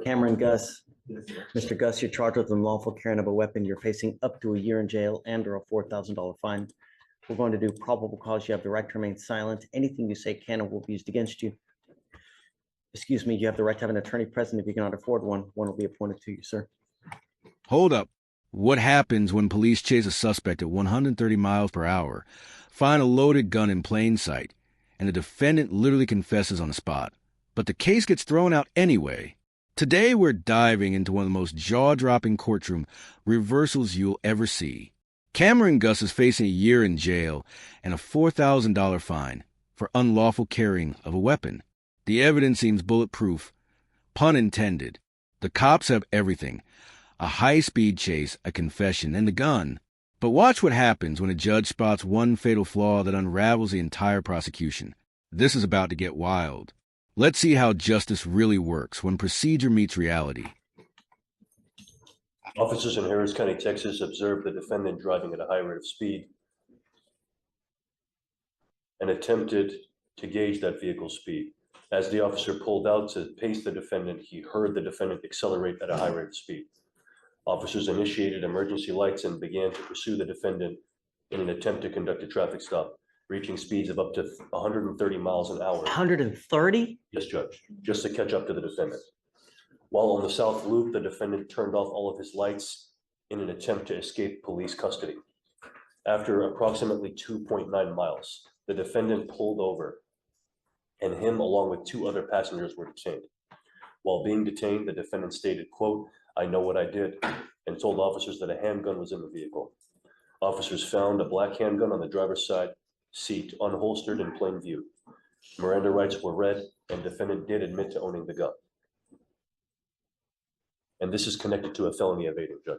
Cameron Gus. Mr. Gus, you're charged with unlawful carrying of a weapon. You're facing up to a year in jail and or a $4,000 fine. We're going to do probable cause. You have the right to remain silent. Anything you say can or will be used against you. Excuse me, you have the right to have an attorney present. If you cannot afford one, one will be appointed to you, sir. Hold up. What happens when police chase a suspect at 130 miles per hour, find a loaded gun in plain sight, and the defendant literally confesses on the spot, but the case gets thrown out anyway? Today, we're diving into one of the most jaw-dropping courtroom reversals you'll ever see. Cameron Gus is facing a year in jail and a $4,000 fine for unlawful carrying of a weapon. The evidence seems bulletproof. Pun intended. The cops have everything. A high-speed chase, a confession, and the gun. But watch what happens when a judge spots one fatal flaw that unravels the entire prosecution. This is about to get wild. Let's see how justice really works when procedure meets reality. Officers in Harris County, Texas, observed the defendant driving at a high rate of speed and attempted to gauge that vehicle's speed. As the officer pulled out to pace the defendant, he heard the defendant accelerate at a high rate of speed. Officers initiated emergency lights and began to pursue the defendant in an attempt to conduct a traffic stop, reaching speeds of up to 130 miles an hour. 130? Yes, Judge, just to catch up to the defendant. While on the South Loop, the defendant turned off all of his lights in an attempt to escape police custody. After approximately 2.9 miles, the defendant pulled over, and him along with two other passengers were detained. While being detained, the defendant stated, quote, "I know what I did," and told officers that a handgun was in the vehicle. Officers found a black handgun on the driver's side seat, unholstered in plain view. Miranda rights were read, and defendant did admit to owning the gun. And this is connected to a felony evading, Judge.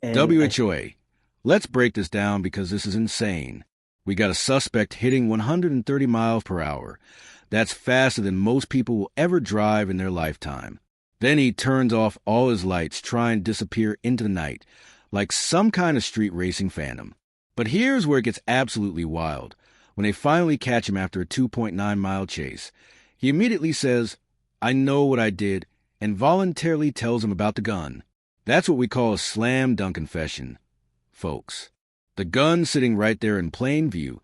WHOA. Let's break this down because this is insane. We got a suspect hitting 130 miles per hour. That's faster than most people will ever drive in their lifetime. Then he turns off all his lights, trying to disappear into the night, like some kind of street racing phantom. But here's where it gets absolutely wild. When they finally catch him after a 2.9-mile chase, he immediately says, "I know what I did," and voluntarily tells him about the gun. That's what we call a slam dunk confession, folks. The gun sitting right there in plain view,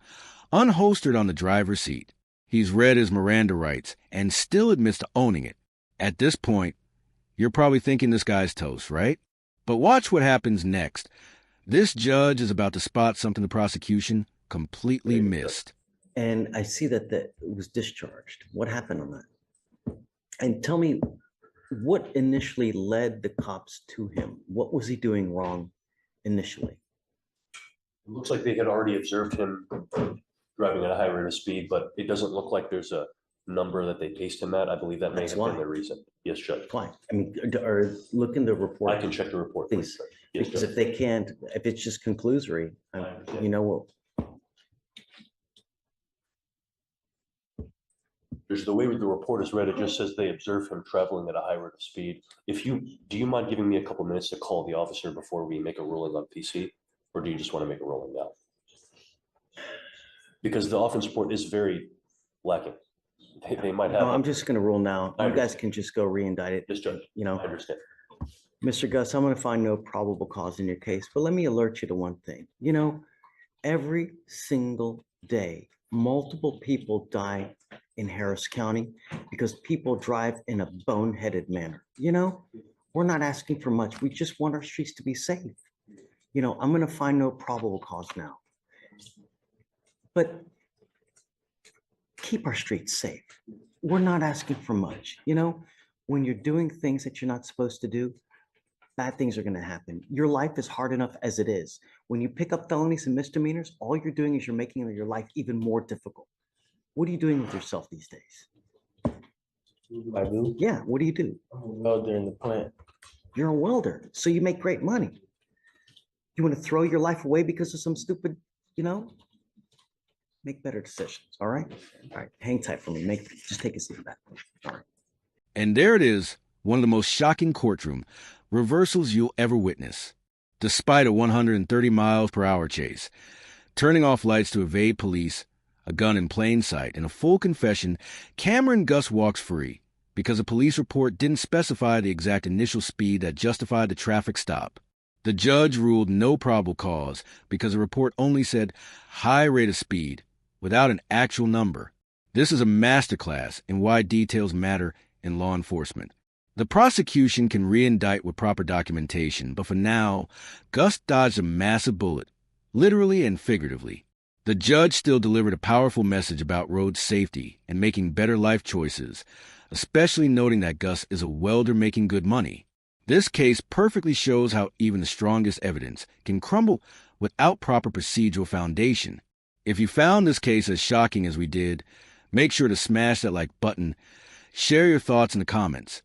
unholstered on the driver's seat. He's read his Miranda rights and still admits to owning it. At this point, you're probably thinking this guy's toast, right? But watch what happens next. This judge is about to spot something the prosecution completely missed. And I see that it was discharged. What happened on that? And tell me, what initially led the cops to him? What was he doing wrong initially? It looks like they had already observed him driving at a high rate of speed, but it doesn't look like there's a number that they paced him at. I believe that may have been the reason. Yes, Judge. Why? I mean, or look in the report. I can check the report, please. Yes, because Judge. if they can't, if it's just conclusory, you know what? There's the way the report is read. It just says they observed him traveling at a high rate of speed. Do you mind giving me a couple minutes to call the officer before we make a ruling on PC, or do you just want to make a ruling now? Because the offense report is very lacking. They might have. No, I'm just going to rule now. You guys can just go re-indict it. Yes, Judge. You know, I understand. Mr. Gus, I'm going to find no probable cause in your case, but let me alert you to one thing. You know, every single day, multiple people die in Harris County because people drive in a boneheaded manner. You know, we're not asking for much. We just want our streets to be safe. You know, I'm going to find no probable cause now. But keep our streets safe. We're not asking for much. You know, when you're doing things that you're not supposed to do, bad things are going to happen. Your life is hard enough as it is. When you pick up felonies and misdemeanors, all you're doing is you're making your life even more difficult. What are you doing with yourself these days? I do? Yeah, what do you do? I'm a welder in the plant. You're a welder, so you make great money. You want to throw your life away because of some stupid, you know? Make better decisions, all right? All right, hang tight for me. Just take a seat back. All right. And there it is, one of the most shocking courtroom reversals you'll ever witness. Despite a 130 miles per hour chase, turning off lights to evade police, a gun in plain sight, and a full confession, Cameron Gus walks free. because a police report didn't specify the exact initial speed that justified the traffic stop. The judge ruled no probable cause because the report only said high rate of speed without an actual number. This is a masterclass in why details matter in law enforcement. The prosecution can re-indict with proper documentation, but for now, Gus dodged a massive bullet, literally and figuratively. The judge still delivered a powerful message about road safety and making better life choices, especially noting that Gus is a welder making good money. This case perfectly shows how even the strongest evidence can crumble without proper procedural foundation. If you found this case as shocking as we did, make sure to smash that like button. Share your thoughts in the comments.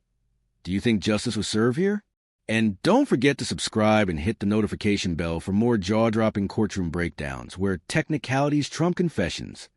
Do you think justice was served here? And don't forget to subscribe and hit the notification bell for more jaw-dropping courtroom breakdowns where technicalities trump confessions.